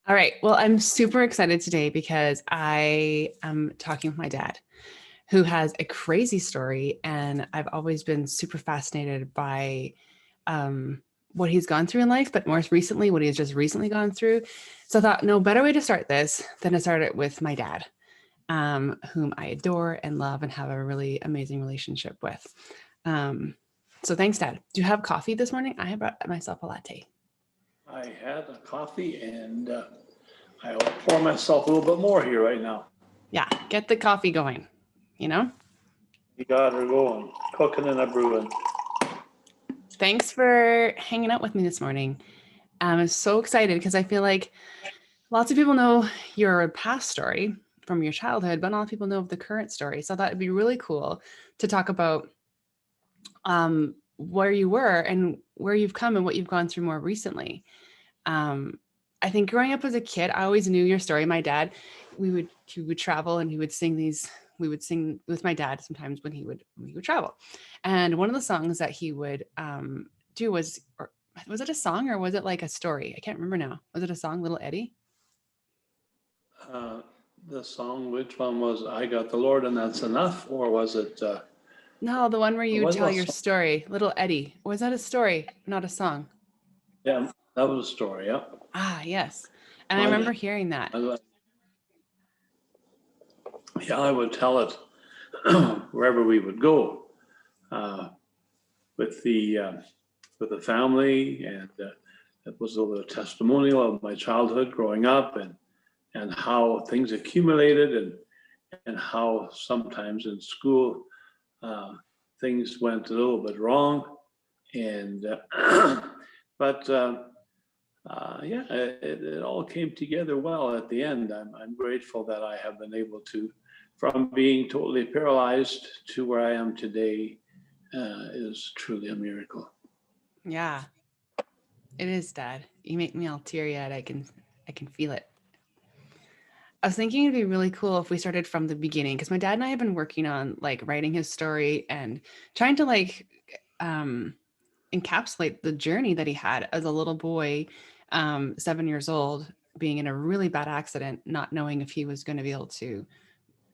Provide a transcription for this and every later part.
All right. Well, I'm super excited today because I am talking with my dad, who has a crazy story. And I've always been super fascinated by what he's gone through in life, but more recently, what he's just recently gone through. So I thought, no better way to start this than to start it with my dad, whom I adore and love and have a really amazing relationship with. Um, so thanks, Dad. Do you have coffee this morning? I have brought myself a latte. I had a coffee and I'll pour myself a little bit more here right now. Yeah, get the coffee going, you know? You got her going, cooking and a brewing. Thanks for hanging out with me this morning. I'm so excited because I feel like lots of people know your past story from your childhood, but not a lot of people know of the current story. So I thought it'd be really cool to talk about where you were and where you've come and what you've gone through more recently. Um, I think growing up as a kid, I always knew your story. My dad, he would travel and he would sing these. We would sing with my dad sometimes when he would travel, and one of the songs that he would do was, or was it a song or was it like a story? I can't remember now. Was it a song, Little Eddie? Uh, the song, which one was I Got the Lord and That's Enough? Or was it, No, the one where you what tell was your song? story, Little Eddie. Was that a story, not a song? Yeah, that was a story, yeah. Ah, yes. And I I, remember hearing that. I, yeah, I would tell it wherever we would go uh, with the family, and it was a little testimonial of my childhood growing up and how things accumulated and how sometimes in school uh, things went a little bit wrong. And but yeah, it all came together well at the end. I'm grateful that I have been able to, from being totally paralyzed to where I am today, is truly a miracle. Yeah, it is, Dad. You make me all teary eyed. I can feel it. I was thinking it'd be really cool if we started from the beginning because my dad and I have been working on like writing his story and trying to like um, encapsulate the journey that he had as a little boy, 7 years old, being in a really bad accident, not knowing if he was going to be able to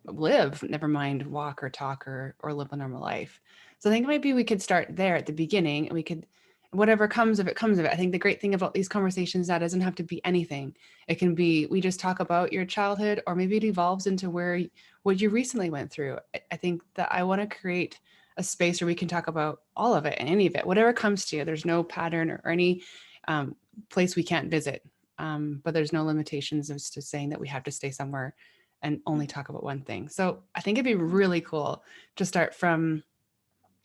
live, never mind walk or talk or live a normal life. So I think maybe we could start there at the beginning and we could whatever comes of it comes of it. I think the great thing about these conversations that doesn't have to be anything. It can be we just talk about your childhood or maybe it evolves into where what you recently went through. I think that I want to create a space where we can talk about all of it and any of it, whatever comes to you. There's no pattern or any um, place we can't visit. But there's no limitations as to saying that we have to stay somewhere and only talk about one thing. So I think it'd be really cool to start from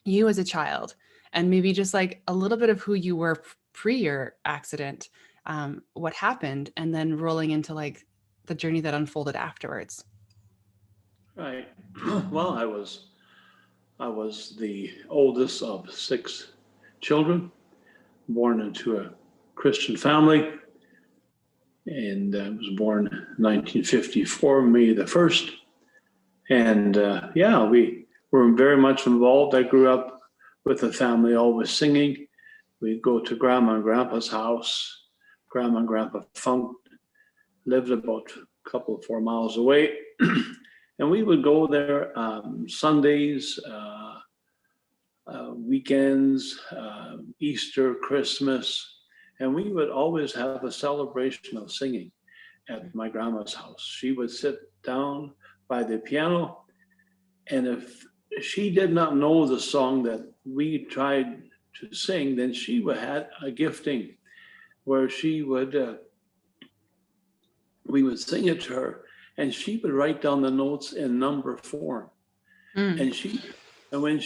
you as a child and maybe just like a little bit of who you were pre your accident, what happened, and then rolling into like the journey that unfolded afterwards. Right. Well, I was the oldest of six children, born into a Christian family, and I was born 1954, May the 1st. And yeah, we were very much involved. I grew up with the family always singing. We'd go to Grandma and Grandpa's house. Grandma and Grandpa Funk lived about a couple, 4 miles away. And we would go there Sundays, weekends, Easter, Christmas, and we would always have a celebration of singing at my grandma's house. She would sit down by the piano, and if she did not know the song that we tried to sing, then she would had a gifting where we would sing it to her, and she would write down the notes in number form. Mm. And she, and when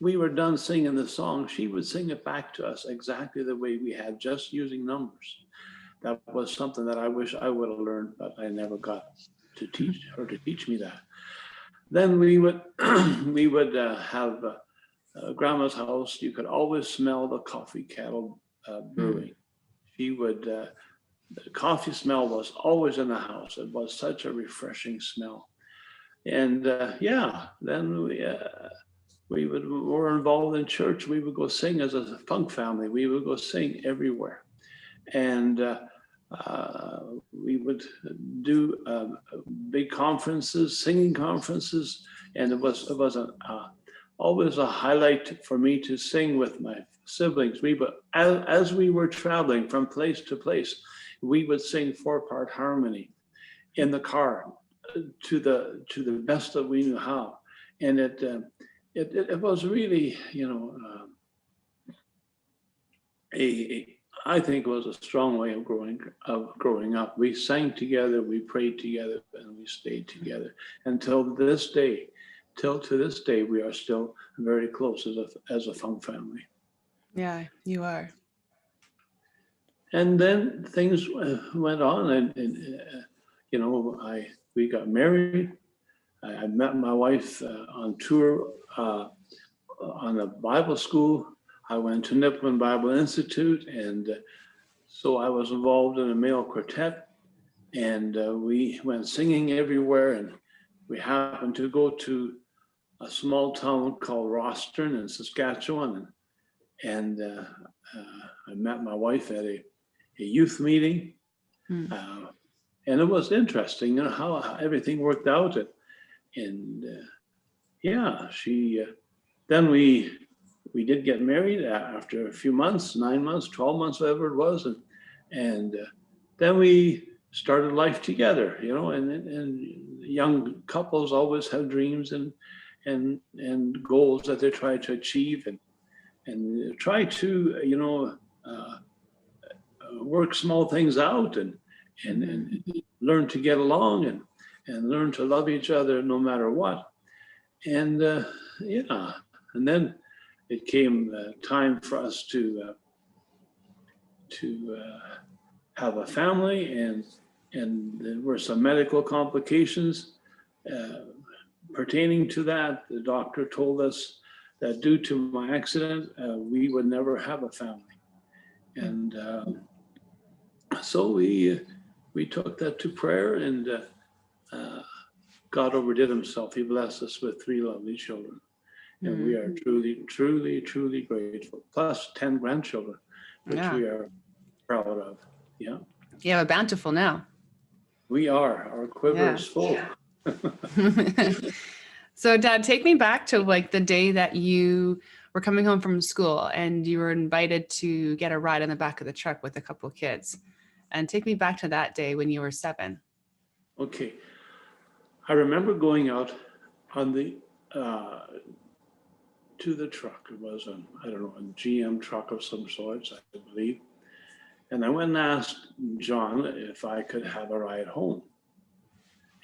we were done singing the song, she would sing it back to us exactly the way we had, just using numbers. That was something that I wish I would have learned, but I never got to teach her to teach me that. Then we would we would have grandma's house. You could always smell the coffee kettle Mm. brewing. She would the coffee smell was always in the house. It was such a refreshing smell. And yeah, then were involved in church. We would go sing as a funk family. We would go sing everywhere. And we would do big conferences, singing conferences, and it was always a highlight for me to sing with my siblings. But as we were traveling from place to place, we would sing four-part harmony in the car to the best that we knew how, and it was really, a I think it was a strong way of growing up. We sang together, we prayed together, and we stayed together until this day. Till to this day, we are still very close as a Fung family. Yeah, you are. And then things went on, and we got married. I met my wife on tour on a Bible school. I went to Nipmuc Bible Institute, and so I was involved in a male quartet, and we went singing everywhere. And we happened to go to a small town called Rostern in Saskatchewan, and I met my wife at a youth meeting, Mm. and it was interesting, how everything worked out. And yeah, she then we did get married after a few months, 9 months, 12 months, whatever it was, and then we started life together. And young couples always have dreams and goals that they try to achieve, and try to work small things out, and learn to get along, and learn to love each other no matter what. And yeah, and then it came time for us to have a family, and there were some medical complications pertaining to that. The doctor told us that due to my accident, we would never have a family, and so we took that to prayer, and God overdid himself. He blessed us with 3 lovely children. And we are truly, truly, truly grateful. Plus 10 grandchildren, which Yeah. we are proud of. Yeah, You have a bountiful now. we are. Our quiver Yeah. is full. So, Dad, take me back to like the day that you were coming home from school and you were invited to get a ride in the back of the truck with a couple of kids. And take me back to that day when you were 7. Okay. I remember going out on the to the truck. It was I don't know, a GM truck of some sorts, I believe. And I went and asked John if I could have a ride home.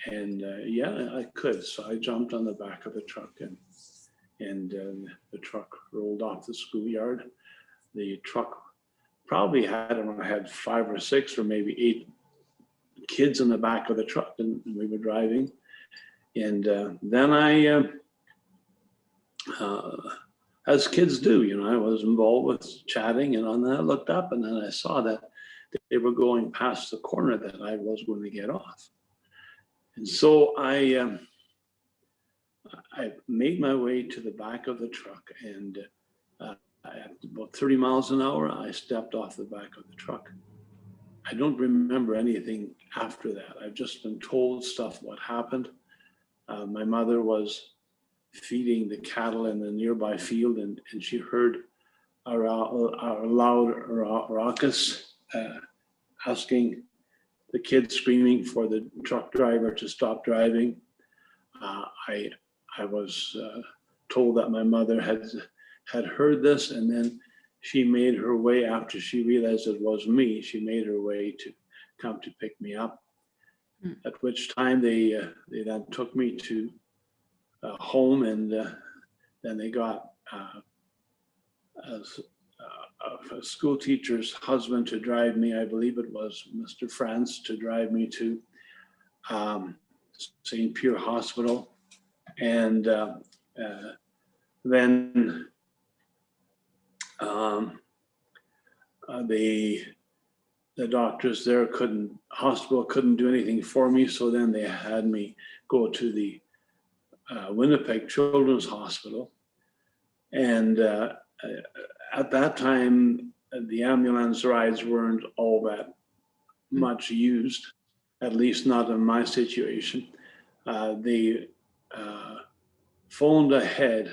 And yeah, I could. So I jumped on the back of the truck, and the truck rolled off the schoolyard. The truck probably had, I don't know, had 5 or 6 or maybe 8 kids in the back of the truck, and we were driving. And then I, as kids do, I was involved with chatting, and then I looked up, and then I saw that they were going past the corner that I was going to get off. And so I made my way to the back of the truck, and at about 30 miles an hour, I stepped off the back of the truck. I don't remember anything after that. I've just been told stuff what happened. My mother was feeding the cattle in the nearby field, and she heard a loud raucous asking the kids, screaming for the truck driver to stop driving. I was told that my mother had heard this, and then she made her way, after she realized it was me, she made her way to come to pick me up. At which time they then took me to home, and then they got a school teacher's husband to drive me. I believe it was Mr. France, to drive me to St. Pierre Hospital. And then the doctors there hospital couldn't do anything for me, so then they had me go to the Winnipeg Children's Hospital. And at that time, the ambulance rides weren't all that much used, at least not in my situation. They phoned ahead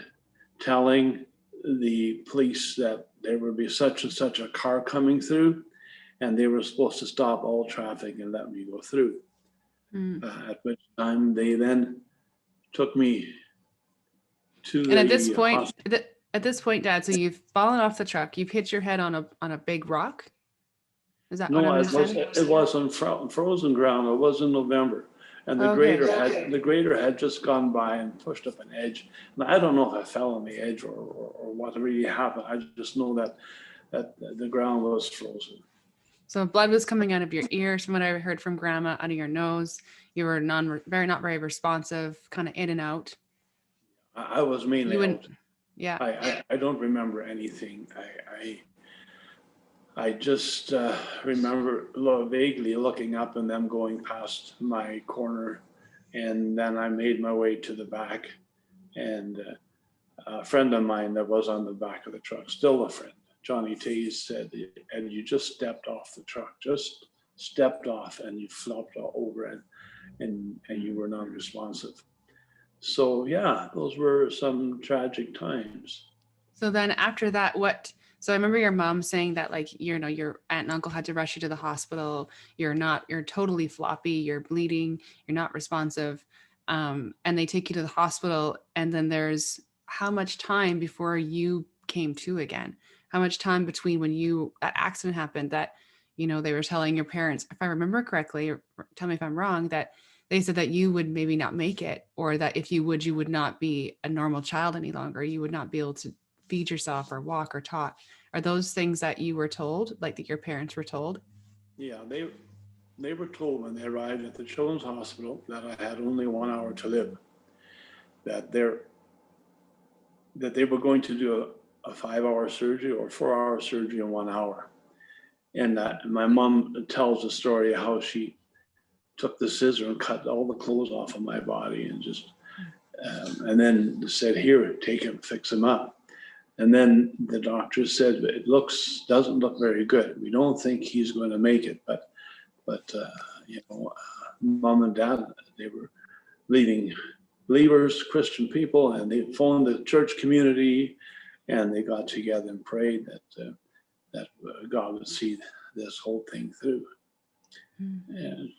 telling the police that there would be such and such a car coming through, and they were supposed to stop all traffic and let me go through. At which time they then took me to And at this the point, hospital. at this point, Dad, so you've fallen off the truck, you've hit your head on a big rock. Is that what No, I'm understanding? it was on frozen ground. It was in November. And Okay. the grader had just gone by and pushed up an edge. And I don't know if I fell on the edge or what really happened. I just know that the ground was frozen. So blood was coming out of your ears, from what I heard from Grandma, out of your nose. You were not very responsive, kind of in and out. I was mainly You wouldn't, out. yeah. I don't remember anything. I just remember vaguely looking up and them going past my corner, and then I made my way to the back, and a friend of mine that was on the back of the truck, still a friend, Johnny Taze, said, and you just stepped off the truck, just stepped off, and you flopped all over it, and you were non-responsive. So yeah, those were some tragic times. So then after that, so I remember your mom saying that, like, your aunt and uncle had to rush you to the hospital. You're totally floppy, you're bleeding, you're not responsive. And they take you to the hospital. And then there's how much time before you came to again? How much time between when that accident happened that, they were telling your parents, if I remember correctly, or tell me if I'm wrong, that they said that you would maybe not make it, or that if you would not be a normal child any longer. You would not be able to feed yourself or walk or talk. Are those things that you were told, like that your parents were told? Yeah, they were told when they arrived at the Children's Hospital that I had only 1 hour to live, that they were going to do a 5 hour surgery or 4 hour surgery in 1 hour. And my mom tells the story how she took the scissor and cut all the clothes off of my body and just, and then said, here, take him, fix him up. And then the doctor said, it doesn't look very good. We don't think he's going to make it, but mom and dad, they were leading believers, Christian people, and they phoned the church community, and they got together and prayed that God would see this whole thing through. Mm-hmm. And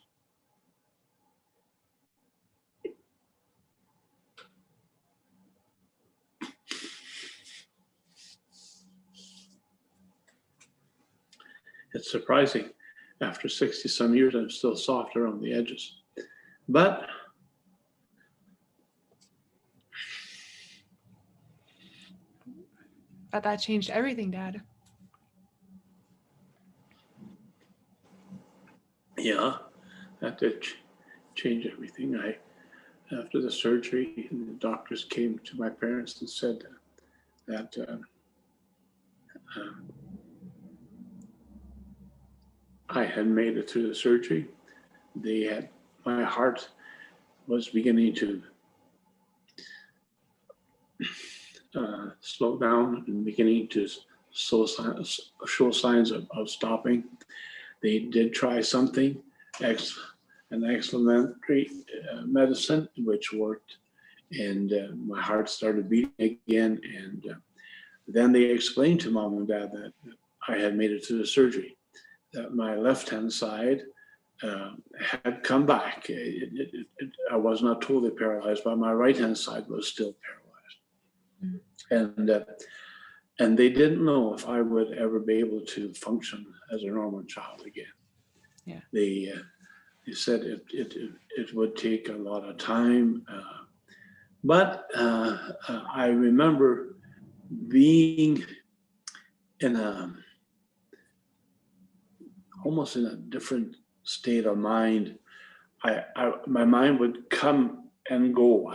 it's surprising. After 60 some years, I'm still soft around the edges. But That changed everything, Dad. yeah, that did change everything. After the surgery, the doctors came to my parents and said that I had made it through the surgery. My heart was beginning to slow down and beginning to show signs of stopping. They did try something, an experimentary medicine, which worked, and my heart started beating again. And then they explained to mom and dad that I had made it through the surgery, that my left-hand side had come back. I was not totally paralyzed, but my right-hand side was still paralyzed. Mm-hmm. And they didn't know if I would ever be able to function as a normal child again. Yeah. They said it would take a lot of time, but I remember being almost in a different state of mind. My mind would come and go.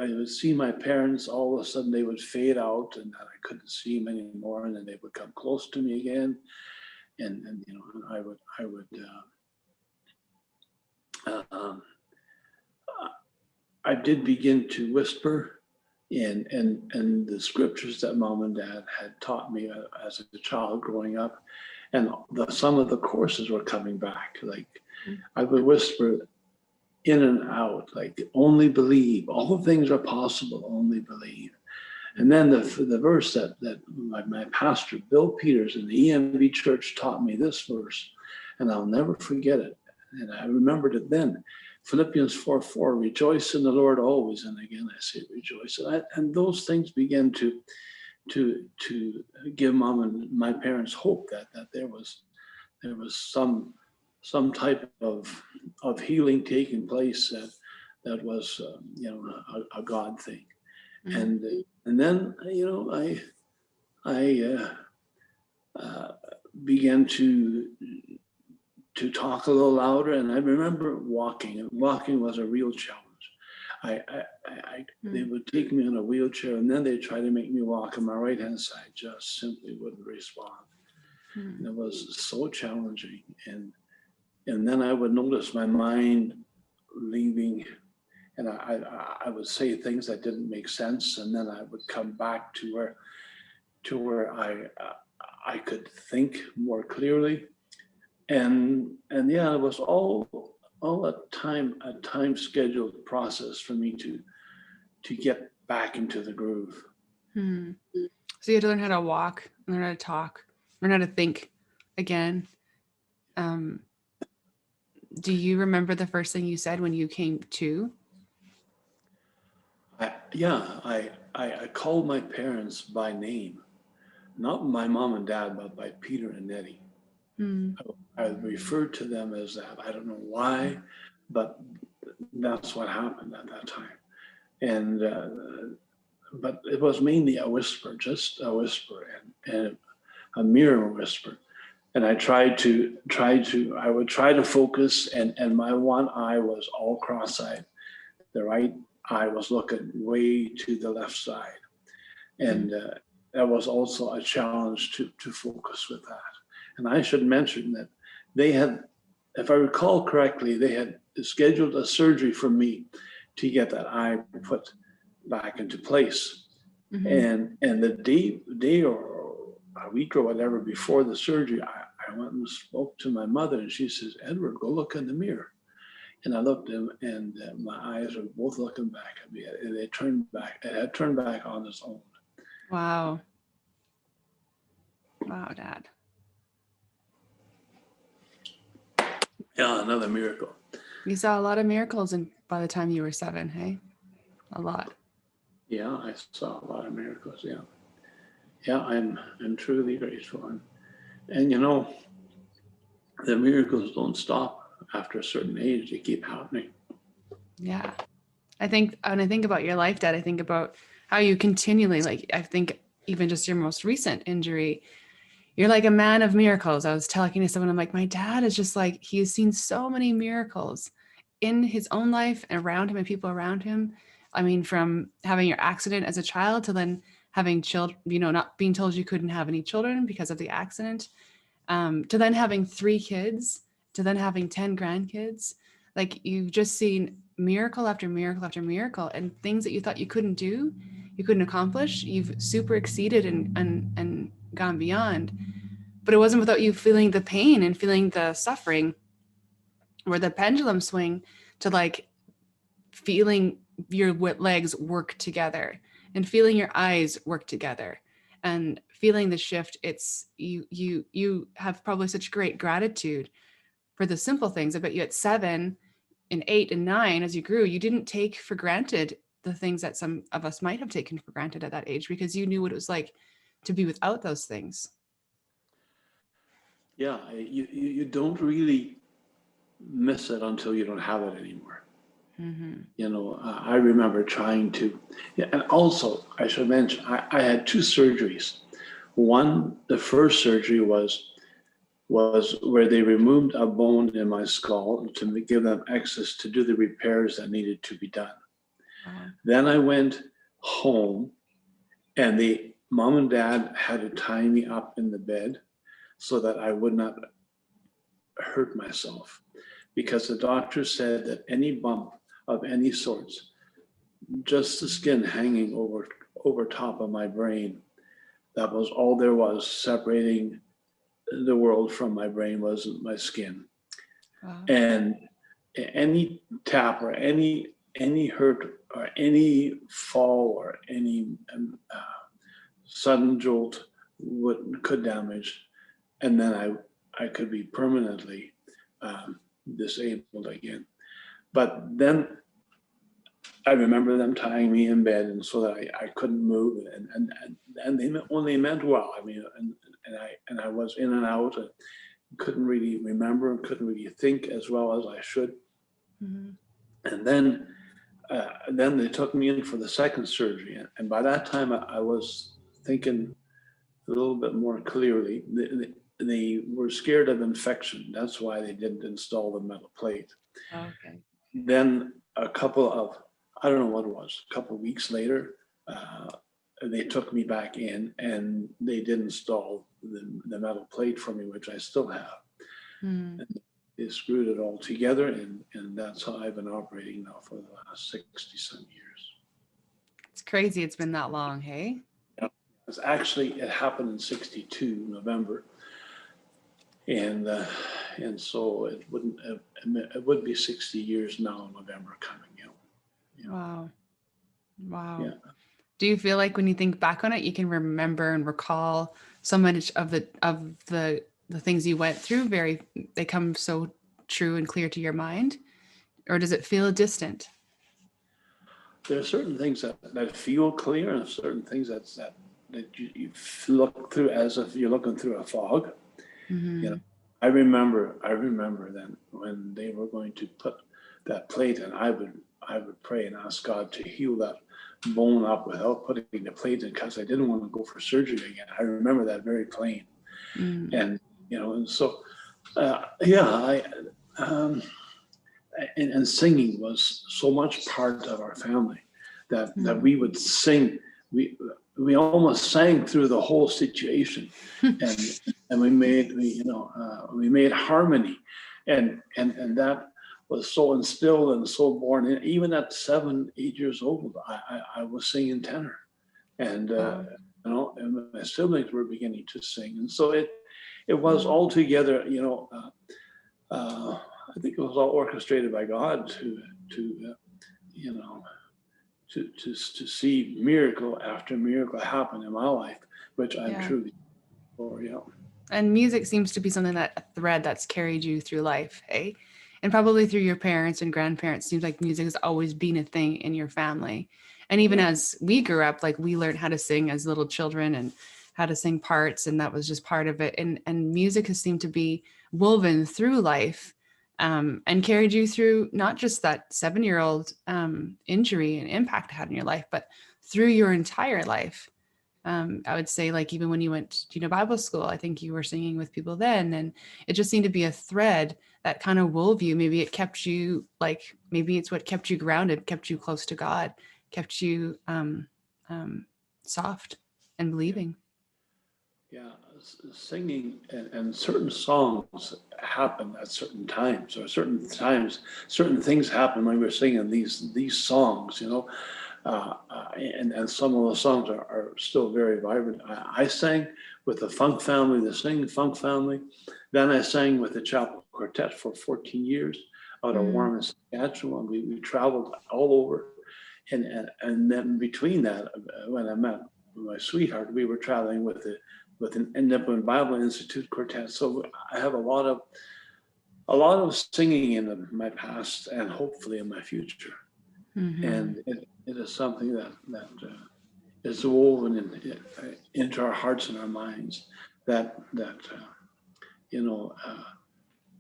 I would see my parents, all of a sudden they would fade out and I couldn't see them anymore, and then they would come close to me again, and I would I did begin to whisper and the scriptures that mom and dad had taught me as a child growing up, And some of the courses were coming back. Like Mm. I would whisper in and out, like, only believe, all things are possible, only believe. And then the verse that my pastor, Bill Peters in the EMB church taught me this verse, and I'll never forget it. And I remembered it then. Philippians 4:4, rejoice in the Lord always. And again, I say rejoice. And those things began to give mom and my parents hope that there was some type of healing taking place that was a God thing. Mm. And then I began to talk a little louder, and I remember walking. And walking was a real challenge. They Mm. would take me in a wheelchair, and then they try to make me walk on my right hand side. Just simply wouldn't respond. And Mm. it was so challenging. And then I would notice my mind leaving, and I would say things that didn't make sense, and then I would come back to where I could think more clearly, and yeah, it was all a time scheduled process for me to get back into the groove. Mm. So you had to learn how to walk, learn how to talk, learn how to think again. Um, do you remember the first thing you said when you came to? I called my parents by name, not my mom and dad, but by Peter and Nettie. Mm. I referred to them as that. I don't know why, but that's what happened at that time. And but it was mainly a whisper, just a whisper, and a mirror whisper. And I I would try to focus, and my one eye was all cross-eyed. The right eye was looking way to the left side, Mm. and that was also a challenge to focus with that. And I should mention that they had, if I recall correctly, they had scheduled a surgery for me to get that eye put back into place. Mm-hmm. And the day or a week or whatever before the surgery, I went and spoke to my mother, and she says, "Edward, go look in the mirror." And I looked, and my eyes were both looking back at me. And they turned back. It had turned back on its own. Wow. Wow, Dad. Yeah, another miracle. You saw a lot of miracles and by the time you were 7, hey? A lot. Yeah, I saw a lot of miracles. Yeah, yeah, I'm truly grateful, and the miracles don't stop after a certain age; they keep happening. Yeah. I think when I think about your life, Dad, I think about how you continually, like, I think even just your most recent injury, you're like a man of miracles. I was talking to someone, I'm like, my dad is just like, he has seen so many miracles in his own life and around him and people around him. I mean, from having your accident as a child to then having children, not being told you couldn't have any children because of the accident, to then having 3 kids, to then having 10 grandkids. Like you've just seen miracle after miracle after miracle, and things that you thought you couldn't do, you couldn't accomplish, you've super exceeded and gone beyond. But it wasn't without you feeling the pain and feeling the suffering, or the pendulum swing to like feeling your legs work together and feeling your eyes work together and feeling the shift. It's you have probably such great gratitude for the simple things. I bet you at 7 and 8 and 9, as you grew, you didn't take for granted the things that some of us might have taken for granted at that age, because you knew what it was like to be without those things. Yeah, you don't really miss it until you don't have it anymore. Mm-hmm. I remember trying to, yeah, and also I should mention, I had 2 surgeries. One, the first surgery was where they removed a bone in my skull to give them access to do the repairs that needed to be done. Wow. Then I went home, and the mom and dad had to tie me up in the bed so that I would not hurt myself, because the doctor said that any bump of any sorts, just the skin hanging over top of my brain, that was all there was separating the world from my brain was my skin. Wow. And any tap or any hurt or any fall or any sudden jolt could damage, and then I could be permanently disabled again. But then I remember them tying me in bed, and so that I couldn't move, and they only meant well. I mean, and I was in and out, and couldn't really remember, couldn't really think as well as I should. Mm-hmm. And then they took me in for the second surgery, and by that time I was thinking a little bit more clearly. They were scared of infection. That's why they didn't install the metal plate. Okay. Then a couple of, I don't know what it was, a couple of weeks later, they took me back in and they did install the metal plate for me, which I still have. Mm. And they screwed it all together, and that's how I've been operating now for the last 60-some years. It's crazy. It's been that long. Hey. It's actually, it happened in 62, November. And so it would be 60 years now in November coming. Wow. Wow. Yeah. Do you feel like when you think back on it, you can remember and recall so much of the things you went through? They come so true and clear to your mind, or does it feel distant? There are certain things that feel clear, and certain things that you look through as if you're looking through a fog. You know, Mm-hmm. I remember then when they were going to put that plate, and I would pray and ask God to heal that bone up without putting the plate in, because I didn't want to go for surgery again. I remember that very plain. Mm. And and so yeah, um, and singing was so much part of our family that Mm. we would sing. We almost sang through the whole situation, and we made harmony, and that was so instilled and so born in. Even at 7, 8 years old, I was singing tenor, and Wow. and my siblings were beginning to sing, and so it was Wow. all together. I think it was all orchestrated by God to you know to see miracle after miracle happen in my life, which I'm Yeah. truly for. And music seems to be something that a thread that's carried you through life, hey? And probably through your parents and grandparents. Seems like music has always been a thing in your family. And even Yeah, as we grew up, like we learned how to sing as little children and how to sing parts, and that was just part of it. And music has seemed to be woven through life, and carried you through not just that 7-year-old injury and impact it had in your life, but through your entire life. I would say, like, even when you went to Bible school, I think you were singing with people then, and it just seemed to be a thread that kind of wove you. Maybe it kept you, like, maybe it's what kept you grounded, kept you close to God, kept you soft and yeah, believing. yeah. Singing and certain songs happen at certain times, or certain things happen when we're singing these songs. And some of those songs are still very vibrant. I sang with the funk family, the Sing Funk family. Then I sang with the Chapel Quartet for 14 years out of Mm, Warren, Saskatchewan. We traveled all over. And then between that, when I met my sweetheart, we were traveling with an Independent Bible Institute quartet. So I have a lot of singing in my past, and hopefully in my future. mm-hmm. And it is something that is woven into our hearts and our minds. That you know,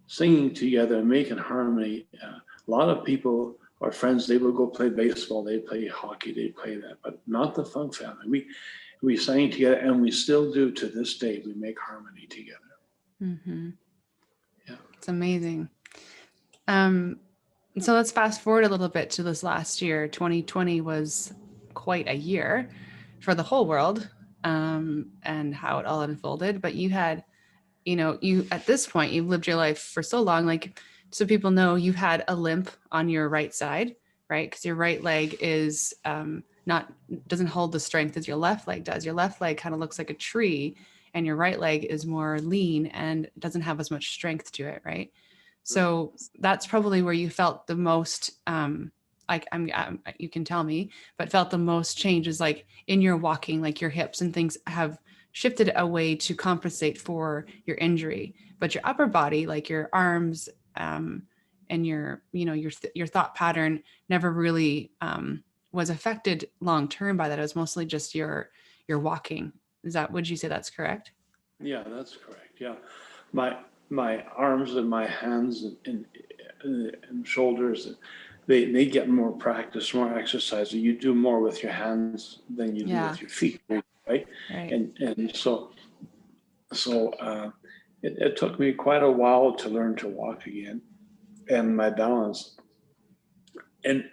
singing together and making harmony. A lot of people, our friends, they would go play baseball, they play hockey, they play that, but not the Funk family. We sang together, and we still do to this day. We make harmony together. Mm-hmm. Yeah. It's amazing. Um, so let's fast forward a little bit to this last year. 2020 was quite a year for the whole world, and how it all unfolded. But you at this point, you've lived your life for so long. Like, so people know you've had a limp on your right side, right? Because your right leg is not doesn't hold the strength as your left leg does. Your left leg kind of looks like a tree, and your right leg is more lean and doesn't have as much strength to it, right? So that's probably where you felt the most, like you can tell me, but felt the most changes, like in your walking, like your hips and things have shifted away to compensate for your injury, but your upper body, like your arms, and your thought pattern never really was affected long term by that. It was mostly just your walking. Would you say that's correct? Yeah, that's correct. Yeah, my my arms and my hands and shoulders, they get more practice, more exercise. You do more with your hands than you do Yeah. with your feet, right? Right. And so it took me quite a while to learn to walk again and my balance. And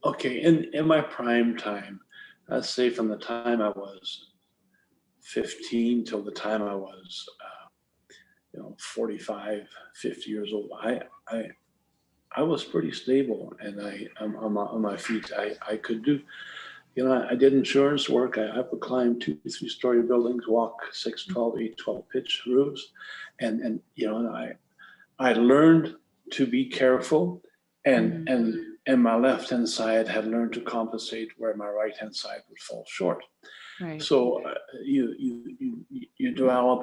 okay, in my prime time, let's say from the time I was 15 till the time I was 45, 50 years old, I was pretty stable, and I'm on my feet. I could do, I did insurance work. I would climb 2, 3 story buildings, walk 6, 12, 8, 12 pitch roofs. And I learned to be careful, and Mm. and my left hand side had learned to compensate where my right hand side would fall short. Right. So you develop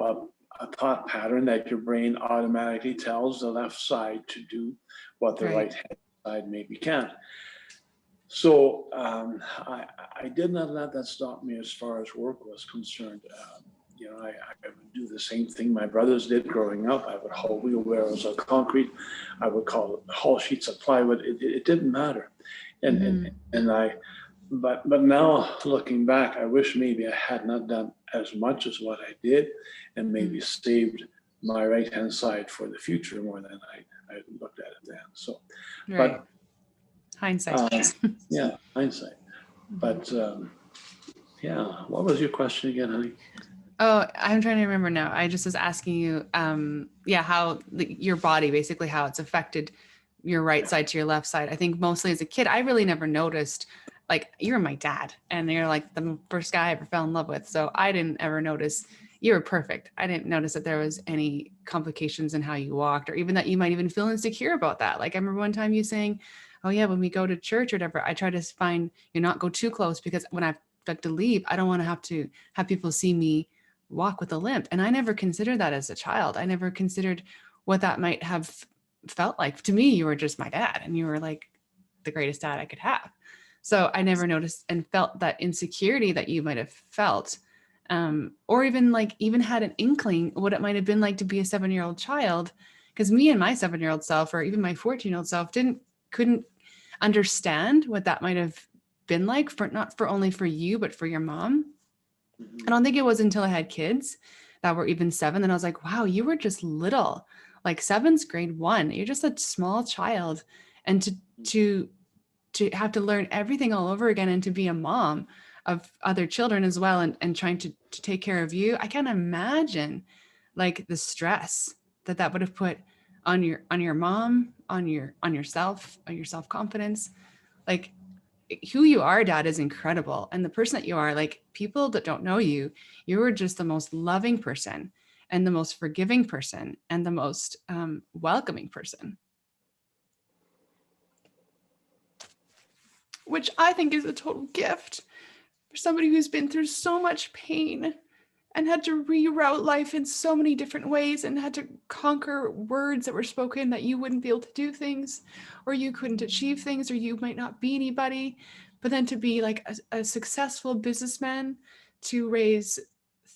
a thought pattern that your brain automatically tells the left side to do what the Right. right hand side maybe can't. So I did not let that stop me as far as work was concerned. I would do the same thing my brothers did growing up. I would haul wheelbarrows of concrete. I would haul sheets of plywood. It didn't matter. And, Mm-hmm. and, and I, but now looking back, I wish maybe I had not done as much as what I did, and maybe saved my right hand side for the future more than I looked at it then. So, Right. but Hindsight. uh, yeah, hindsight. But yeah, what was your question again, honey? Oh, I'm trying to remember now. I just was asking you, yeah, how your body, basically how it's affected your right side to your left side. I think mostly as a kid, I really never noticed, like, you're my dad and you're like the first guy I ever fell in love with. So I didn't ever notice you were perfect. I didn't notice that there was any complications in how you walked, or even that you might even feel insecure about that. Like I remember one time you saying, oh yeah, when we go to church or whatever, I try to find you not go too close, because when I like to leave, I don't want to have people see me walk with a limp. And I never considered that as a child. I never considered what that might have felt like. To me, you were just my dad and you were like the greatest dad I could have. So I never noticed and felt that insecurity that you might have felt. Or even had an inkling what it might have been like to be a 7-year-old child. Because me and my 7-year-old self, or even my 14-year-old self, couldn't understand what that might have been like, for not for only for you, but for your mom. I don't think it was until I had kids that were even 7 that I was like, wow, you were just little. Like 7's grade 1. You're just a small child. And to to have to learn everything all over again, and to be a mom of other children as well, and trying to take care of you. I can't imagine like the stress that would have put on your mom, on yourself, on your self-confidence. Like who you are, dad, is incredible. And the person that you are, like people that don't know you, you are just the most loving person and the most forgiving person and the most welcoming person, which I think is a total gift for somebody who's been through so much pain and had to reroute life in so many different ways, and had to conquer words that were spoken that you wouldn't be able to do things, or you couldn't achieve things, or you might not be anybody. But then to be like a successful businessman, to raise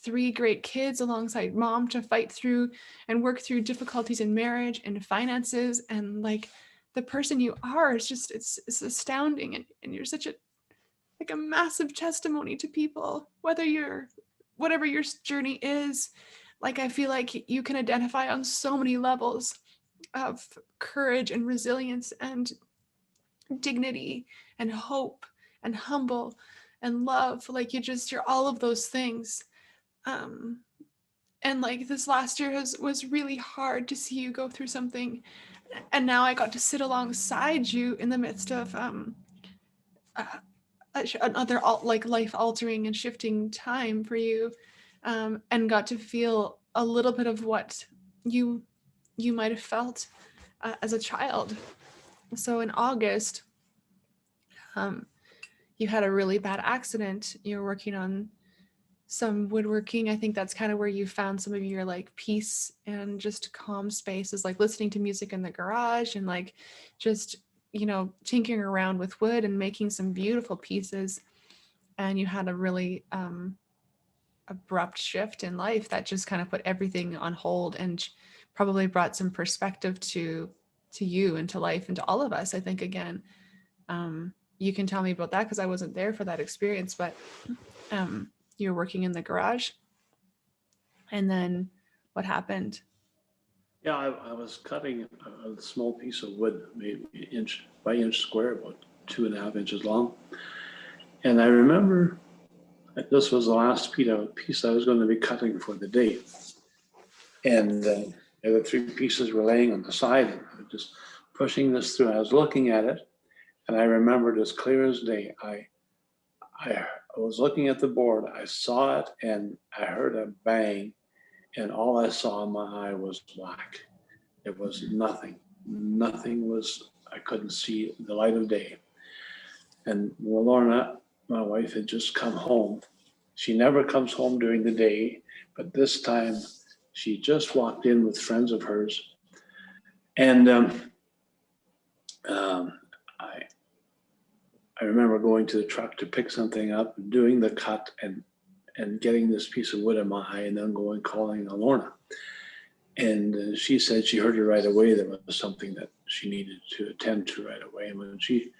3 great kids alongside mom, to fight through and work through difficulties in marriage and finances, and like the person you are is just it's astounding, and you're such a like a massive testimony to people, whether you're whatever your journey is. Like I feel like you can identify on so many levels of courage and resilience and dignity and hope and humble and love. Like you're all of those things. um and like this last year was really hard to see you go through something, and now I got to sit alongside you in the midst of uh, another like life altering and shifting time for you. and got to feel a little bit of what you you might have felt as a child. So in August, um, you had a really bad accident. You were working on some woodworking. I think that's kind of where you found some of your like peace and just calm spaces, like listening to music in the garage and like just, tinkering around with wood and making some beautiful pieces. And you had a really abrupt shift in life that just kind of put everything on hold and probably brought some perspective to you and to life and to all of us, I think. Again, you can tell me about that because I wasn't there for that experience, but you were working in the garage, and then what happened? Yeah, I was cutting a small piece of wood, maybe inch by inch square, about 2.5 inches long. And I remember that this was the last piece I was going to be cutting for the day. And the other three pieces were laying on the side, and I was just pushing this through. I was looking at it, and I remembered as clear as day. I was looking at the board, I saw it, and I heard a bang, and all I saw in my eye was black. It was nothing. Nothing was, I couldn't see the light of day. And Lorna, my wife, had just come home. She never comes home during the day, but this time she just walked in with friends of hers. And I remember going to the truck to pick something up, and doing the cut, and getting this piece of wood in my eye, and then calling Lorna. And she said she heard it right away. There was something that she needed to attend to right away. And when she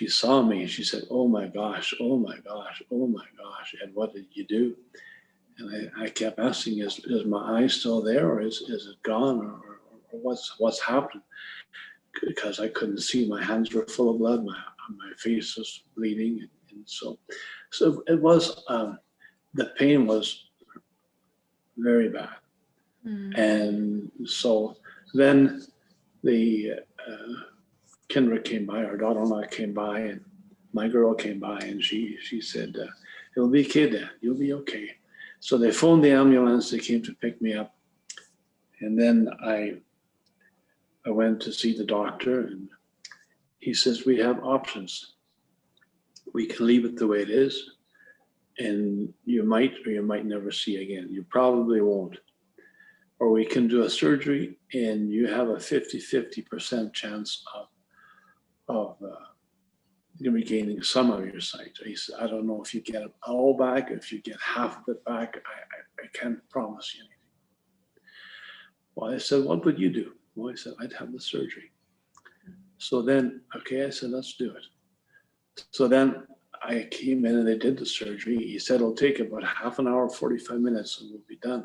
saw me, she said, "Oh my gosh, oh my gosh, oh my gosh, and what did you do?" And I kept asking, is my eye still there, or is it gone, or what's happened? Because I couldn't see. My hands were full of blood. My face was bleeding. And so it was, the pain was very bad. And so then the Kendra came by, our daughter-in-law came by, and my girl came by, and she said, "It'll be okay, Dad. You'll be okay." So they phoned the ambulance. They came to pick me up, and then I went to see the doctor, and he says, "We have options. We can leave it the way it is, and you might or you might never see again. You probably won't. Or we can do a surgery, and you have a 50% chance of regaining some of your sight." He said, "I don't know if you get it all back, if you get half of it back. I can't promise you anything." Well, I said, "What would you do?" Well, he said, "I'd have the surgery." So then, okay, I said, "Let's do it." So then I came in and they did the surgery. He said, "It'll take about half an hour, 45 minutes, and we'll be done."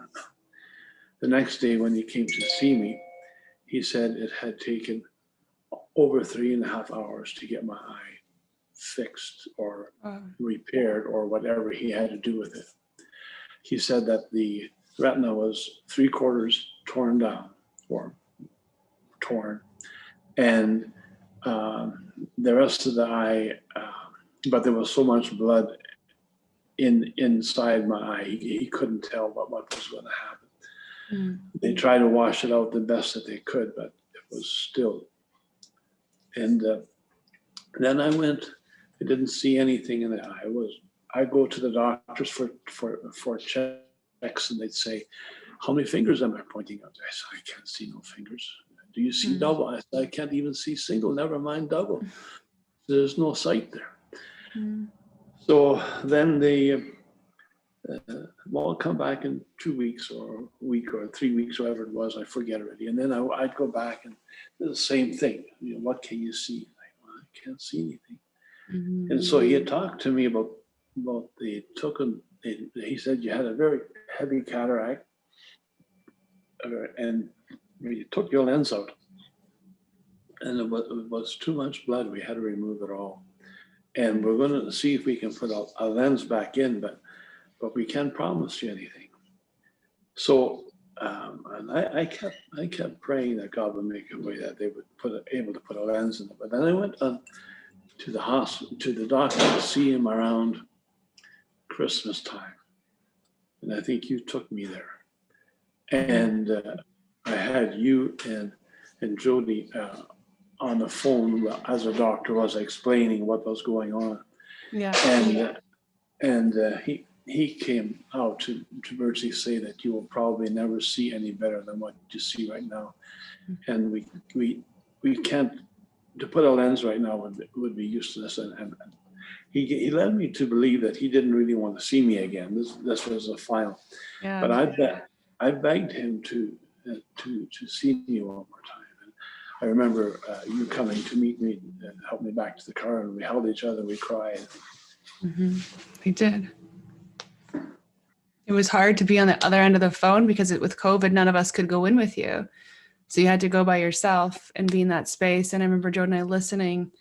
The next day when he came to see me, he said it had taken over 3.5 hours to get my eye fixed or repaired or whatever he had to do with it. He said that the retina was 3/4 torn down or torn, and the rest of the eye, but there was so much blood inside my eye, he couldn't tell what was going to happen. They tried to wash it out the best that they could, but it was still. And then I went. I didn't see anything in the eye. I go to the doctors for checks, and they'd say, "How many fingers am I pointing out?" I said, "I can't see no fingers." "Do you see double?" I said, "I can't even see single, never mind double. There's no sight there." So then they, well, I'll come back in 2 weeks or a week or 3 weeks, whatever it was, I forget already. And then I'd go back and the same thing. "What can you see?" "Well, I can't see anything." And so he had talked to me about he said, "You had a very heavy cataract, and we took your lens out, and it was too much blood. We had to remove it all. And we're going to see if we can put a lens back in, but we can't promise you anything." So and I kept praying that God would make a way that they would able to put a lens in it. But then I went to the hospital, to the doctor, to see him around Christmas time. and I think you took me there. And I had you and Jody on the phone as a doctor was explaining what was going on. Yeah. And he came out to virtually say that you will probably never see any better than what you see right now. And we can't, to put a lens right now would be useless. And he led me to believe that he didn't really want to see me again. This was the final. Yeah. But I begged him to see me one more time. And I remember you coming to meet me and help me back to the car, and we held each other, we cried. We did. It was hard to be on the other end of the phone because with COVID, none of us could go in with you. So you had to go by yourself and be in that space. And I remember Jordan and I listening.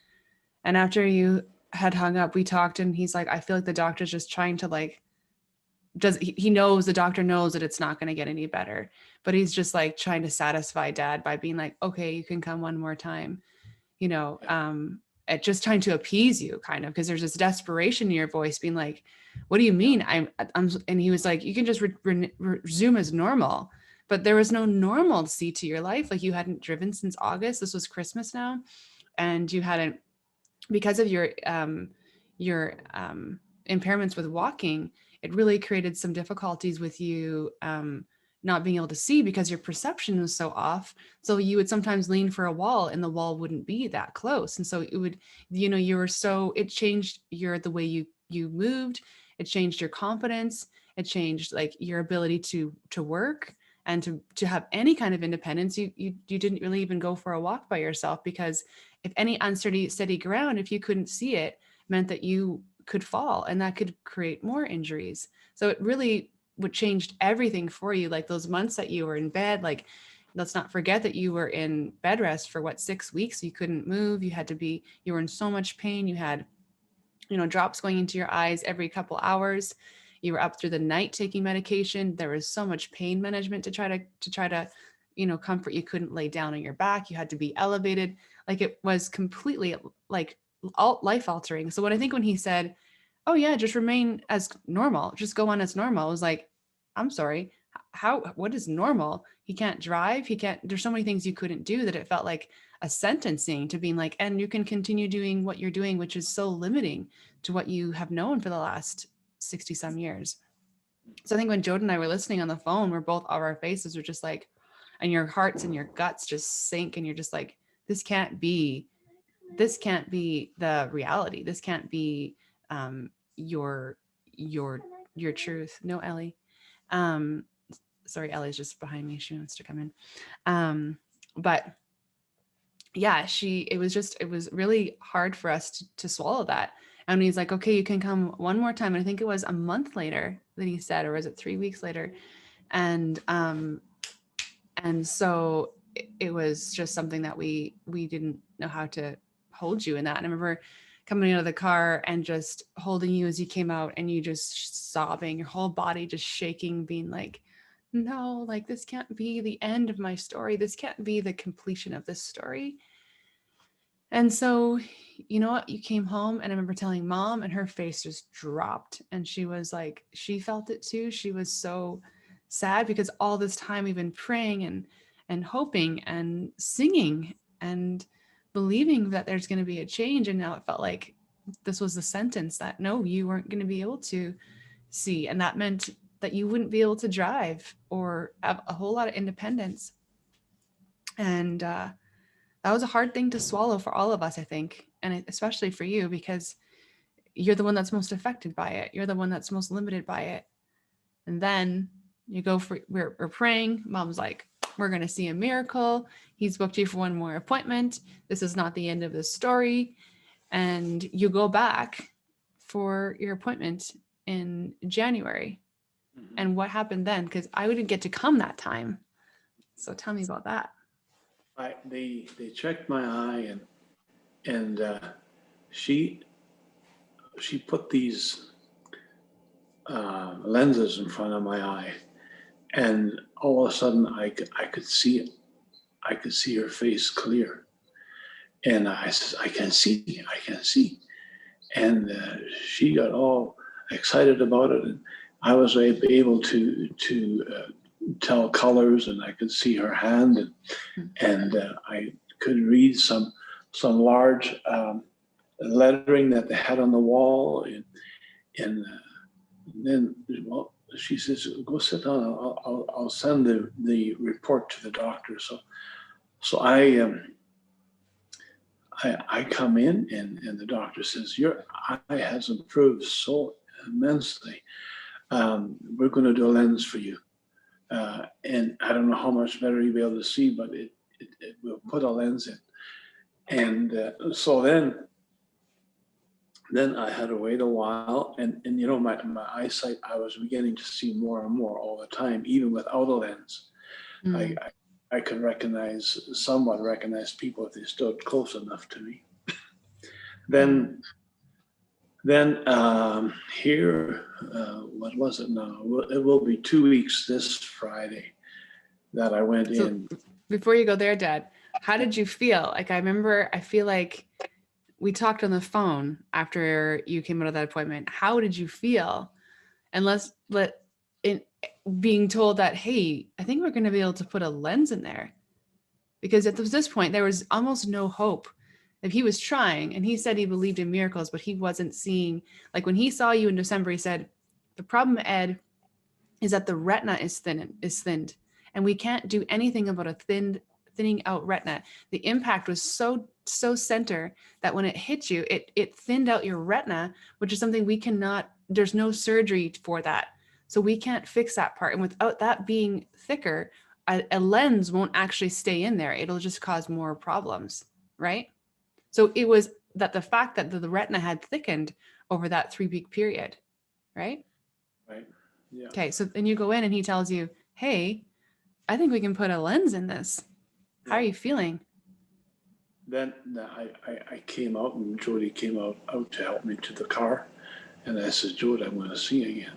And after you had hung up, we talked, and he's like, I feel like the doctor's just trying to he knows, the doctor knows that it's not going to get any better, but he's just like trying to satisfy Dad by being like, okay, you can come one more time, at just trying to appease you kind of, because there's this desperation in your voice being like, what do you mean? I'm and he was like, you can just resume as normal. But there was no normalcy to your life. Like, you hadn't driven since August. This was Christmas now. And you hadn't, because of your impairments with walking, it really created some difficulties with you not being able to see because your perception was so off. So you would sometimes lean for a wall and the wall wouldn't be that close. And so it would, you were so, it changed the way you moved. It changed your confidence. It changed like your ability to work and to have any kind of independence. You didn't really even go for a walk by yourself, because if any unsteady ground, if you couldn't see it, meant that you could fall, and that could create more injuries. So it really would changed everything for you. Like those months that you were in bed, like, let's not forget that you were in bed rest for 6 weeks. You couldn't move. You were in so much pain. You had, drops going into your eyes every couple hours. You were up through the night taking medication. There was so much pain management to try to comfort. You couldn't lay down on your back. You had to be elevated. Like, it was completely like life altering. So when he said, oh yeah, just remain as normal, just go on as normal, I was like, I'm sorry, what is normal? He can't drive. There's so many things you couldn't do that it felt like a sentencing to being like, and you can continue doing what you're doing, which is so limiting to what you have known for the last 60 some years. So I think when Jordan and I were listening on the phone, we're both, our faces were just like, and your hearts and your guts just sink, and you're just like, this can't be the reality. This can't be your truth. No, Ellie. Sorry, Ellie's just behind me. She wants to come in. But yeah, it was really hard for us to swallow that. And he's like, okay, you can come one more time. And I think it was a month later that he said, or was it 3 weeks later? And so it was just something that we didn't know how to hold you in that. And I remember coming out of the car and just holding you as you came out, and you just sobbing, your whole body just shaking, being like, no, like, this can't be the end of my story. This can't be the completion of this story. And so, you know what? You came home, and I remember telling Mom, and her face just dropped. And she was like, she felt it too. She was so sad, because all this time we've been praying and hoping and singing and believing that there's going to be a change. And now it felt like this was the sentence that, no, you weren't going to be able to see. And that meant that you wouldn't be able to drive or have a whole lot of independence. And that was a hard thing to swallow for all of us, I think. And especially for you, because you're the one that's most affected by it. You're the one that's most limited by it. And then we're praying. Mom's like, we're going to see a miracle. He's booked you for one more appointment. This is not the end of the story. And you go back for your appointment in January. Mm-hmm. And what happened then? Because I wouldn't get to come that time. So tell me about that. They checked my eye, and she put these lenses in front of my eye, and all of a sudden I could see it. I could see her face clear, and I said, I can see. And she got all excited about it, and I was able to tell colors, and I could see her hand, and I could read some large lettering that they had on the wall, and then, well, she says, "Go sit down. I'll send the report to the doctor." So I come in, and the doctor says, "Your eye has improved so immensely. We're going to do a lens for you, and I don't know how much better you'll be able to see, but it will put a lens in." And so then I had to wait a while, and you know, my eyesight, I was beginning to see more and more all the time, even without a lens. Mm. I could somewhat recognize people if they stood close enough to me. Then here, what was it now? It will be 2 weeks this Friday that I went So in. before you go there, Dad, how did you feel? Like, I feel like we talked on the phone after you came out of that appointment. How did you feel? And being told that, hey, I think we're going to be able to put a lens in there. Because at this point, there was almost no hope. If he was trying, and he said he believed in miracles, but he wasn't seeing, like when he saw you in December, he said, the problem, Ed, is that the retina is thinned, and we can't do anything about a thinning out retina. The impact was so center that when it hit you, it thinned out your retina, which is something we cannot. There's no surgery for that, so we can't fix that part. And without that being thicker, a lens won't actually stay in there. It'll just cause more problems, right? So it was that the fact that the retina had thickened over that 3-week period, right? Right. Yeah. Okay, so then you go in and he tells you, hey, I think we can put a lens in this. How are you feeling? Then I came out, and Jody came out to help me to the car. And I said, "Jody, I'm going to see again."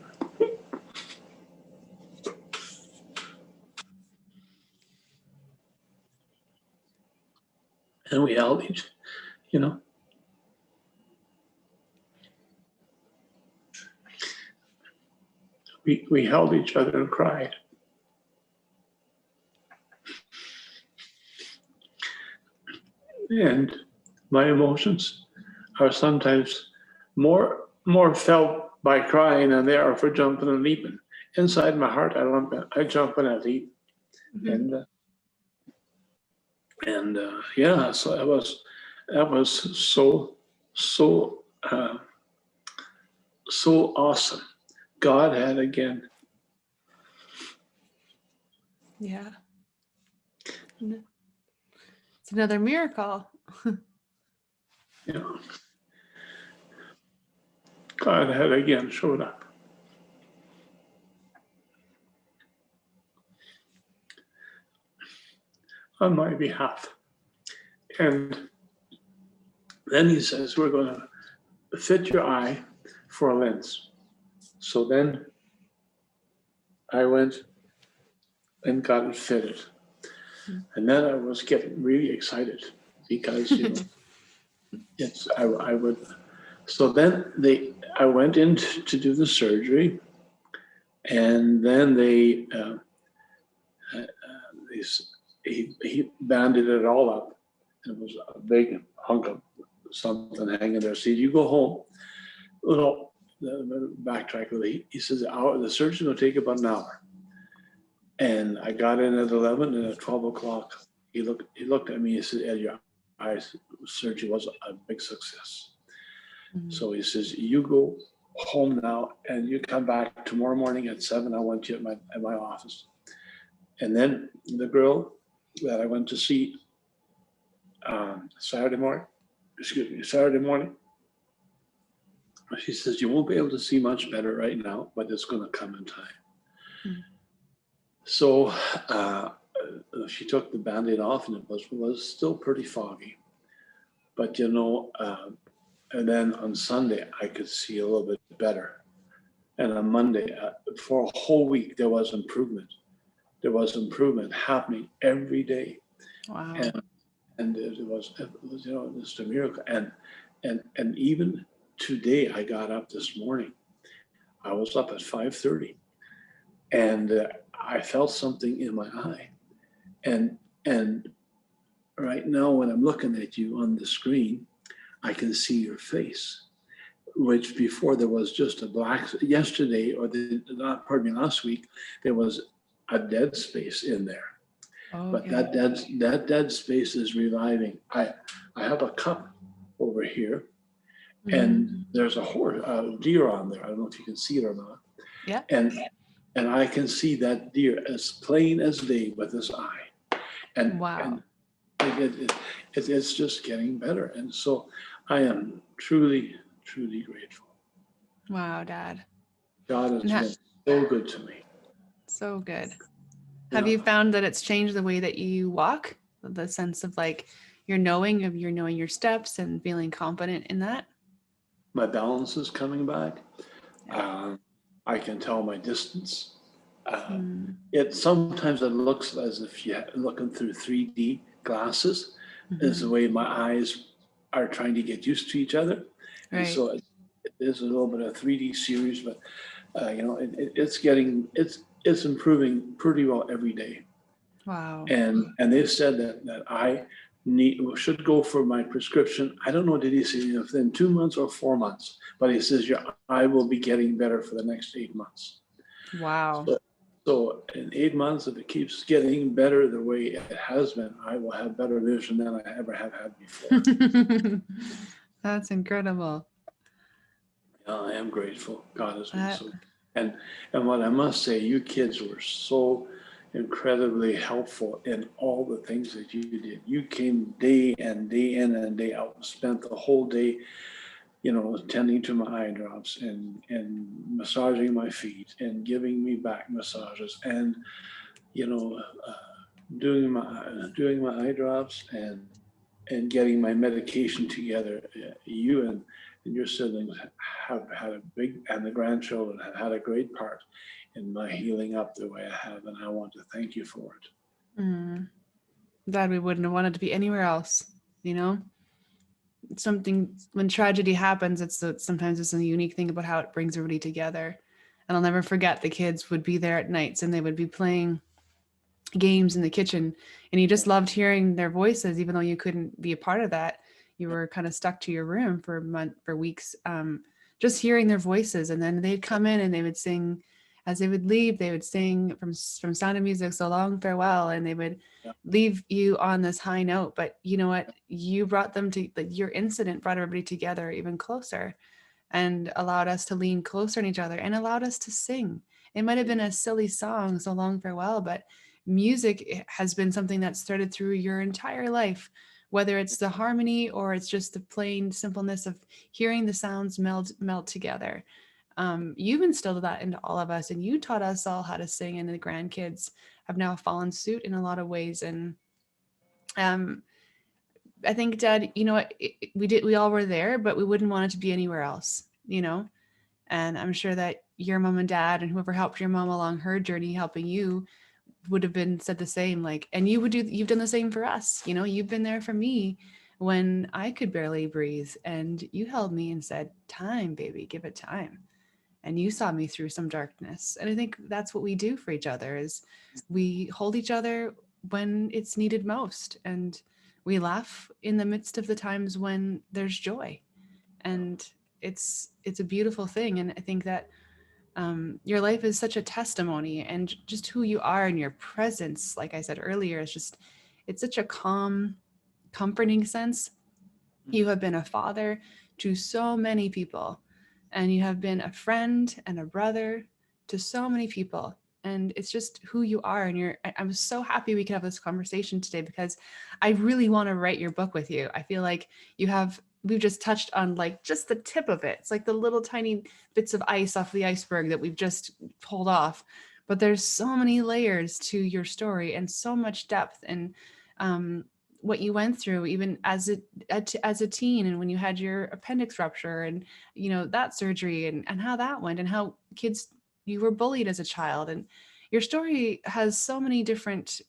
And we held each, you know, we held each other and cried. And my emotions are sometimes more felt by crying than they are for jumping and leaping. Inside my heart, I jump and I leap, Mm-hmm. and yeah, so that was so so awesome. God had again. Yeah. It's another miracle. You know, God had again showed up. On my behalf. And then he says, "We're going to fit your eye for a lens." So then I went and got it fitted. And then I was getting really excited because, you know, I would. So then I went in to do the surgery, and then he banded it all up. It was a big hunk of something hanging there. So you go home. Well, backtrack a little. He says the surgery will take about an hour. And I got in at 11, and at 12 o'clock, he looked at me and said, "Ed, your eye surgery was a big success." Mm-hmm. So he says, "You go home now, and you come back tomorrow morning at 7. I want you at my office." And then the girl that I went to see Saturday morning, she says, "You won't be able to see much better right now, but it's going to come in time." Mm-hmm. So she took the Band-Aid off, and it was still pretty foggy. But, you know, and then on Sunday, I could see a little bit better. And on Monday, for a whole week, there was improvement. There was improvement happening every day. Wow. And it was, you know, just a miracle. And even today, I got up this morning. I was up at 5:30, and I felt something in my eye. And and right now, when I'm looking at you on the screen, I can see your face, which before there was just a black. Yesterday, or the not, pardon me, last week, there was a dead space in there. But Okay. that dead space is reviving. I have a cup over here, Mm-hmm. and there's a deer on there. I don't know if you can see it or not. Yeah. And I can see that deer as plain as day with his eye. And Wow. it's just getting better. And so I am truly, truly grateful. Wow, Dad. God And has that been so good to me. so good. Have Yeah, you found that it's changed the way that you walk? The sense of like you're knowing your steps and feeling confident in that? my balance is coming back. Yeah. Uh, I can tell my distance. Mm. It sometimes it looks as if you're looking through 3D glasses, is the Hmm. way my eyes are trying to get used to each other, and Right. so it is a little bit of 3D series, but it's getting it's improving pretty well every day. Wow. And they've said that I need should go for my prescription. I don't know, did he say within 2 months or 4 months? But he says your eye will be getting better for the next 8 months. Wow. So, so in 8 months, if it keeps getting better the way it has been, I will have better vision than I ever have had before. That's incredible. Yeah, I am grateful. God has been That so, and and what I must say, you kids were so incredibly helpful in all the things that you did. You came day and day in and day out, spent the whole day, tending to my eye drops and massaging my feet and giving me back massages and you know uh, doing my eye drops and getting my medication together. You and your siblings have had a big, and the grandchildren have had a great part in my healing up the way I have, and I want to thank you for it. mm, Dad, we wouldn't have wanted to be anywhere else. You know, something when tragedy happens, sometimes it's a unique thing about how it brings everybody together. And I'll never forget the kids would be there at nights and they would be playing games in the kitchen, and you just loved hearing their voices even though you couldn't be a part of that. You were kind of stuck to your room for weeks, just hearing their voices. And then they'd come in and they would sing. As they would leave, they would sing from Sound of Music, So Long Farewell, and they would Yeah, leave you on this high note. But you know what, you brought them to, like, your incident brought everybody together even closer and allowed us to lean closer on each other and allowed us to sing. It might have been a silly song, So Long Farewell, but music has been something that's threaded through your entire life, whether it's the harmony or it's just the plain simpleness of hearing the sounds melt together. You've instilled that into all of us, and you taught us all how to sing, and the grandkids have now fallen suit in a lot of ways. And um, I think, Dad, you know what, we all were there, but we wouldn't want it to be anywhere else, you know. And I'm sure that your mom and dad and whoever helped your mom along her journey helping you would have been said the same, like, and you've done the same for us, you know. You've been there for me when I could barely breathe, and you held me and said, time, baby, give it time. And you saw me through some darkness. And I think that's what we do for each other, is we hold each other when it's needed most, and we laugh in the midst of the times when there's joy. And it's a beautiful thing. And I think that your life is such a testimony, and just who you are and your presence, like I said earlier, is just, it's such a calm, comforting sense. You have been a father to so many people, and you have been a friend and a brother to so many people. And it's just who you are. And I'm so happy we could have this conversation today, because I really want to write your book with you. I feel like we've just touched on like just the tip of it. It's like the little tiny bits of ice off the iceberg that we've just pulled off. But there's so many layers to your story and so much depth. And um, what you went through even as a teen, and when you had your appendix rupture, and you know that surgery, and how that went, and how kids, you were bullied as a child. And your story has so many different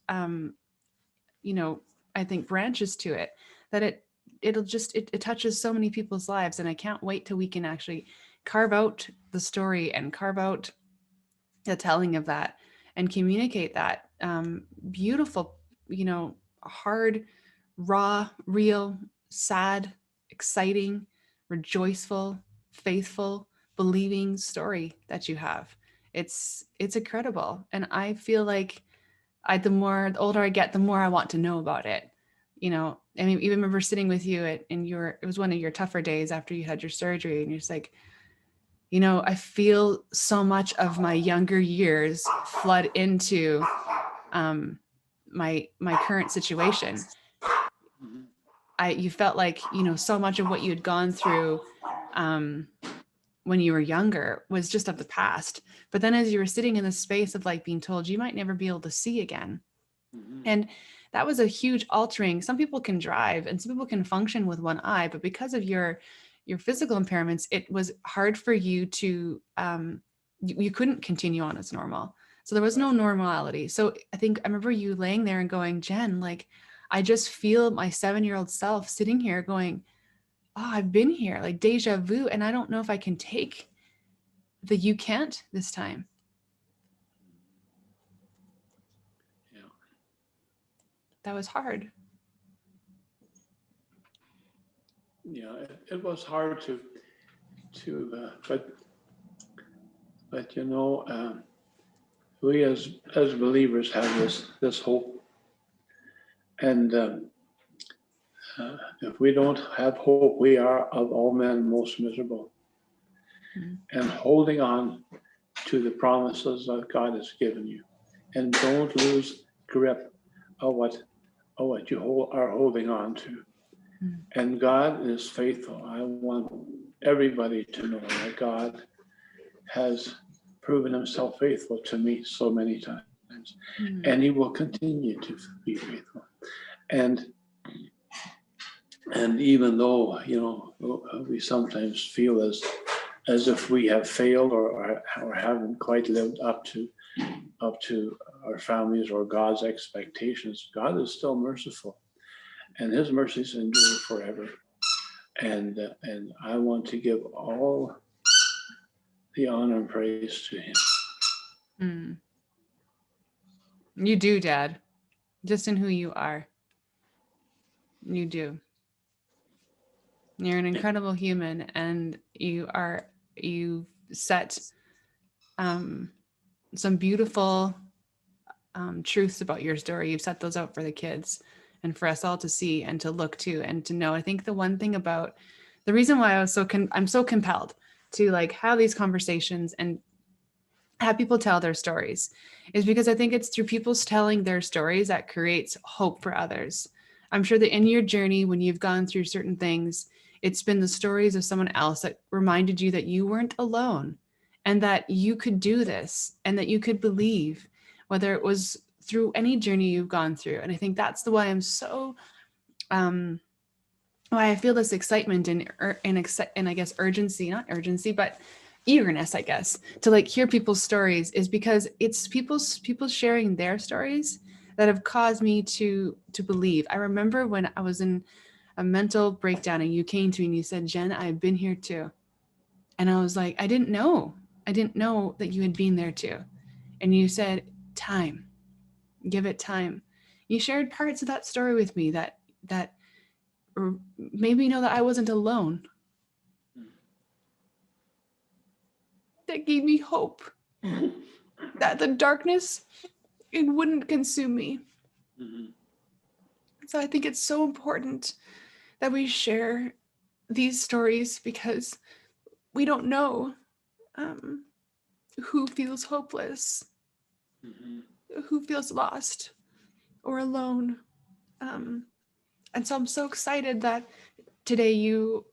you know I think branches to it, that it touches so many people's lives. And I can't wait till we can actually carve out the story and carve out the telling of that and communicate that beautiful, hard, raw, real, sad, exciting, rejoiceful, faithful, believing story that you have. It's incredible, and I feel like the older I get, the more I want to know about it. I mean, even remember sitting with you it was one of your tougher days after you had your surgery, and you're just like, I feel so much of my younger years flood into um, my current situation. Mhm. You felt like so much of what you had gone through um, when you were younger was just of the past. But then as you were sitting in the space of like being told you might never be able to see again, Mhm. and that was a huge altering. Some people can drive and some people can function with one eye, but because of your physical impairments, it was hard for you to you couldn't continue on as normal. So there was no Right. normality. So I think I remember you laying there and going, Jen, like I just feel my 7-year-old self sitting here going, oh, I've been here, like deja vu, and I don't know if I can take the you can't this time. Yeah. That was hard. Yeah. It was hard but we as believers have this hope, and if we don't have hope, we are of all men most miserable. Mm. And holding on to the promises that God has given you, and don't lose grip of what you are holding on to. Mm. And God is faithful. I want everybody to know that God has proven himself faithful to me so many times, and he Mm. will continue to be faithful. And even though we sometimes feel as if we have failed or haven't quite lived up to our families or God's expectations, God is still merciful, and his mercies endure forever. And I want to give all the honor and praise to him. Mm. You do, Dad, just in who you are. You do. You're an incredible human, and you set um, some beautiful truths about your story. You've set those out for the kids and for us all to see and to look to and to know. I think the one thing about the reason why I'm so compelled to like have these conversations and have people tell their stories is because I think it's through people's telling their stories that creates hope for others. I'm sure that in your journey, when you've gone through certain things, it's been the stories of someone else that reminded you that you weren't alone and that you could do this and that you could believe, whether it was through any journey you've gone through. And I think that's the why I'm so um, why I feel this excitement and I guess urgency, not urgency, but eagerness, I guess, to like hear people's stories is because it's people sharing their stories that have caused me to believe. I remember when I was in a mental breakdown and you came to me and you said, Jen, I've been here too. And I was like, I didn't know. I didn't know that you had been there too. And you said, time, give it time. You shared parts of that story with me that or maybe know that I wasn't alone. That gave me hope that the darkness it wouldn't consume me. Mhm. So I think it's so important that we share these stories because we don't know um, who feels hopeless, Mhm. who feels lost or alone. Yeah. Um, and so I'm so excited that today you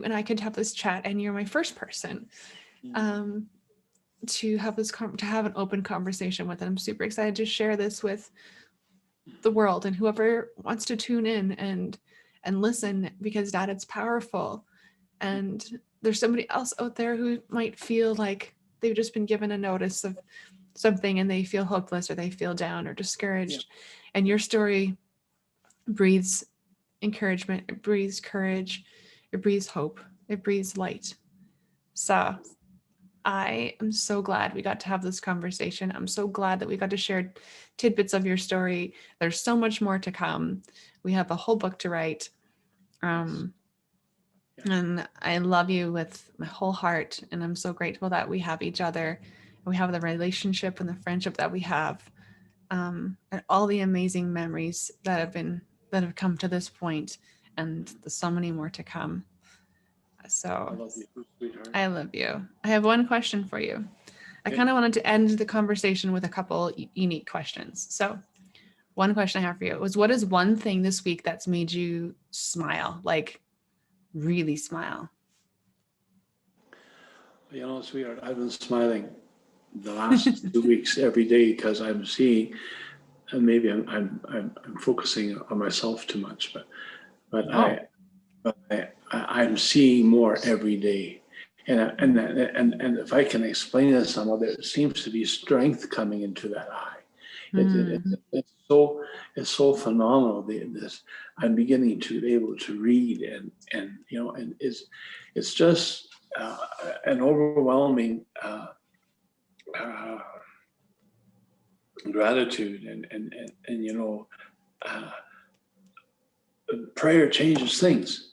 and I could have this chat, and you're my first person Mhm. um, to have to have an open conversation with. And I'm super excited to share this with the world and whoever wants to tune in and listen, because that it's powerful. And there's somebody else out there who might feel like they've just been given a notice of something and they feel hopeless or they feel down or Yeah. discouraged, and your story breathes encouragement, it breathes courage, it breathes hope, it breathes light. So I am so glad we got to have this conversation. I'm so glad that we got to share tidbits of your story. There's so much more to come. We have a whole book to write. And I love you with my whole heart. And I'm so grateful that we have each other. We have the relationship and the friendship that we have. And all the amazing memories that have come to this point, and there's so many more to come. So I love you, sweetheart. I love you. I have one question for you. I kind of wanted to end the conversation with a couple unique questions. So one question I have for you was, what is one thing this week that's made you smile, like really smile? You know, sweetheart, I've been smiling the last 2 weeks every day because I'm seeing, and maybe I'm focusing on myself too much, but I'm seeing more every day, and if I can explain it somehow, there seems to be strength coming into that eye. It's so phenomenal. This I'm beginning to be able to read, and you know, and it's just an overwhelming gratitude, and you know, prayer changes things.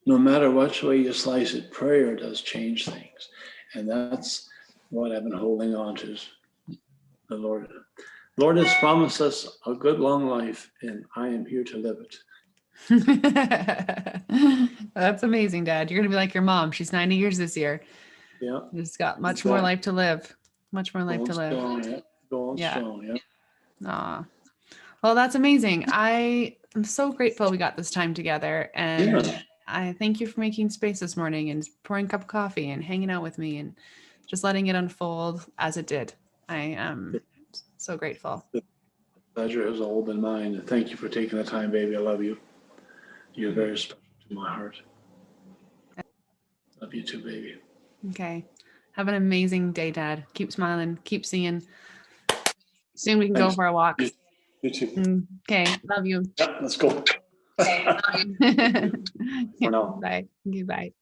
No matter which way you slice it, prayer does change things, and that's what I've been holding on to. The Lord. Lord has promised us a good long life, and I am here to live it. That's amazing, Dad. You're going to be like your mom. She's 90 years this year. Yeah. She's got much more life to live. Much more life to live. Strong, yeah. Going strong, yeah. Aw. Well, that's amazing. I am so grateful we got this time together. And I thank you for making space this morning and pouring a cup of coffee and hanging out with me and just letting it unfold as it did. I am so grateful. The pleasure has all been mine. Thank you for taking the time, baby. I love you. You're very special to my heart. Love you too, baby. Okay. Have an amazing day, Dad. Keep smiling. Keep seeing. Soon we can go for a walk. You too. Okay. Love you. Yep, let's go. For now. Bye. Goodbye.